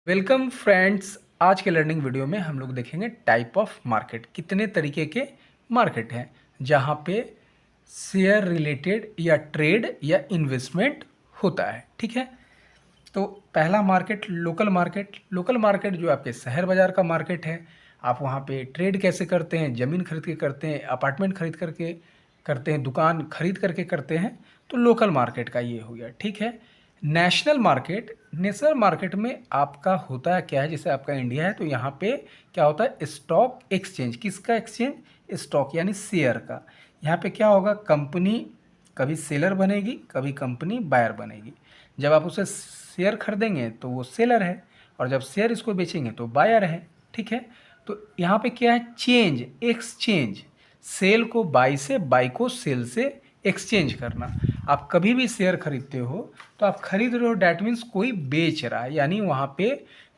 Welcome friends. आज के learning video में हम लोग देखेंगे टाइप ऑफ मार्केट। कितने तरीके के मार्केट हैं जहाँ पे शेयर रिलेटेड या ट्रेड या इन्वेस्टमेंट होता है। ठीक है, तो पहला market local market. Local market जो आपके शहर बाज़ार का मार्केट है, आप वहाँ पे ट्रेड कैसे करते हैं, ज़मीन खरीद के करते हैं, अपार्टमेंट खरीद करके करते हैं, दुकान खरीद करके करते हैं, तो लोकल मार्केट का ये हो गया। ठीक है, नेशनल मार्केट। नेशनल मार्केट में आपका होता है क्या है, जैसे आपका इंडिया है तो यहाँ पे क्या होता है, स्टॉक एक्सचेंज। किसका एक्सचेंज? स्टॉक यानी शेयर का। यहाँ पे क्या होगा, कंपनी कभी सेलर बनेगी, कभी कंपनी बायर बनेगी। जब आप उसे शेयर खरीदेंगे तो वो सेलर है, और जब शेयर इसको बेचेंगे तो बायर है। ठीक है, तो यहाँ पे क्या है, चेंज, एक्सचेंज। सेल को बाई से, बाई को सेल से एक्सचेंज करना। आप कभी भी शेयर खरीदते हो तो आप खरीद रहे हो, डैट मीन्स कोई बेच रहा है, यानी वहाँ पे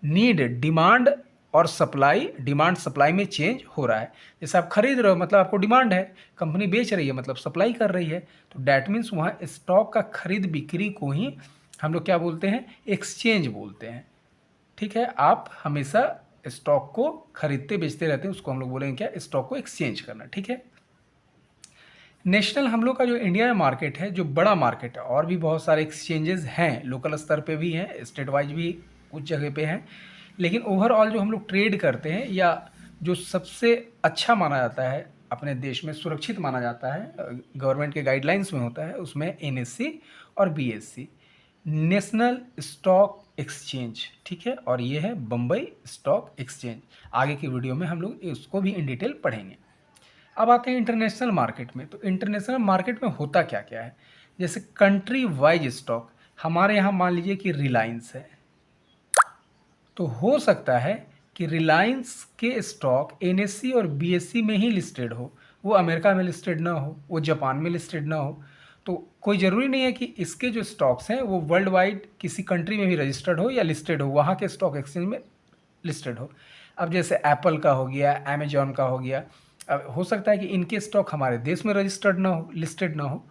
नीड, डिमांड और सप्लाई, डिमांड सप्लाई में चेंज हो रहा है। जैसे आप खरीद रहे हो मतलब आपको डिमांड है, कंपनी बेच रही है मतलब सप्लाई कर रही है, तो डैट मीन्स वहाँ स्टॉक का खरीद बिक्री को ही हम लोग क्या बोलते हैं, एक्सचेंज बोलते हैं। ठीक है, आप हमेशा स्टॉक को खरीदते बेचते रहते हैं, उसको हम लोग बोलेंगे क्या, स्टॉक को एक्सचेंज करना। ठीक है, नेशनल हम लोग का जो इंडिया में मार्केट है, जो बड़ा मार्केट है, और भी बहुत सारे एक्सचेंजेस हैं, लोकल स्तर पे भी हैं, स्टेट वाइज भी कुछ जगह पे हैं, लेकिन ओवरऑल जो हम लोग ट्रेड करते हैं या जो सबसे अच्छा माना जाता है, अपने देश में सुरक्षित माना जाता है, गवर्नमेंट के गाइडलाइंस में होता है, उसमें एनएससी और बीएससी, नेशनल स्टॉक एक्सचेंज। ठीक है, और ये है बम्बई स्टॉक एक्सचेंज। आगे की वीडियो में हम लोग इसको भी इन डिटेल पढ़ेंगे। अब आते हैं इंटरनेशनल मार्केट में। तो इंटरनेशनल मार्केट में होता क्या क्या है, जैसे कंट्री वाइज स्टॉक। हमारे यहाँ मान लीजिए कि रिलायंस है, तो हो सकता है कि रिलायंस के स्टॉक एनएससी और बीएससी में ही लिस्टेड हो, वो अमेरिका में लिस्टेड ना हो, वो जापान में लिस्टेड ना हो। तो कोई ज़रूरी नहीं है कि इसके जो स्टॉक्स हैं वो वर्ल्ड वाइड किसी कंट्री में भी रजिस्टर्ड हो या लिस्टेड हो, वहाँ के स्टॉक एक्सचेंज में लिस्टेड हो। अब जैसे एप्पल का हो गया, अमेजॉन का हो गया, अब हो सकता है कि इनके स्टॉक हमारे देश में रजिस्टर्ड ना हो, लिस्टेड ना हो।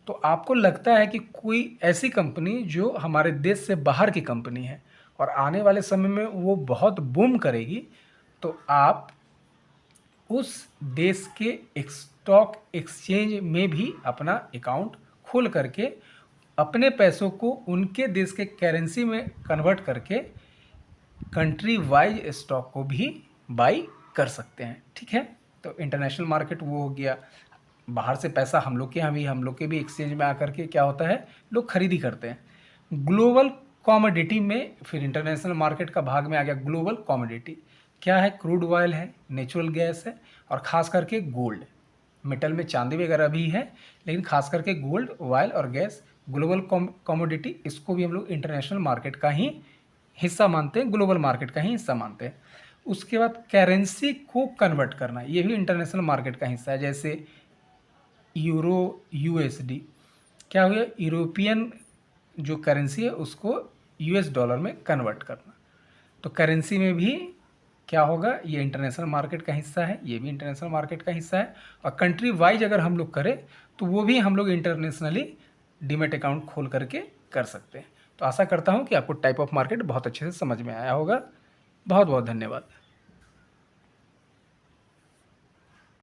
तो आपको लगता है कि कोई ऐसी कंपनी जो हमारे देश से बाहर की कंपनी है और आने वाले समय में वो बहुत बूम करेगी, तो आप उस देश के स्टॉक एक्सचेंज में भी अपना अकाउंट खोल करके अपने पैसों को उनके देश के करेंसी में कन्वर्ट करके कंट्री वाइज स्टॉक को भी बाई कर सकते हैं। ठीक है, तो इंटरनेशनल मार्केट वो हो गया, बाहर से पैसा हम लोग के यहाँ भी, हम लोग के भी एक्सचेंज में आकर के क्या होता है, लोग खरीदी करते हैं। ग्लोबल कॉमोडिटी में फिर इंटरनेशनल मार्केट का भाग में आ गया ग्लोबल कॉमोडिटी। क्या है, क्रूड ऑयल है, नेचुरल गैस है, और ख़ास करके गोल्ड। मेटल में चांदी वगैरह भी है, लेकिन खास करके गोल्ड, ऑयल और गैस, ग्लोबल कॉमोडिटी, इसको भी हम लोग इंटरनेशनल मार्केट का ही हिस्सा मानते हैं, ग्लोबल मार्केट का ही हिस्सा मानते हैं। उसके बाद करेंसी को कन्वर्ट करना, ये भी इंटरनेशनल मार्केट का हिस्सा है। जैसे यूरो, यूएसडी, क्या हुआ, यूरोपियन जो करेंसी है उसको यूएस डॉलर में कन्वर्ट करना। तो करेंसी में भी क्या होगा, ये इंटरनेशनल मार्केट का हिस्सा है, ये भी इंटरनेशनल मार्केट का हिस्सा है। और कंट्री वाइज अगर हम लोग करें तो वो भी हम लोग इंटरनेशनली डीमेट अकाउंट खोल करके कर सकते हैं। तो आशा करता हूँ कि आपको टाइप ऑफ मार्केट बहुत अच्छे से समझ में आया होगा। बहुत बहुत धन्यवाद।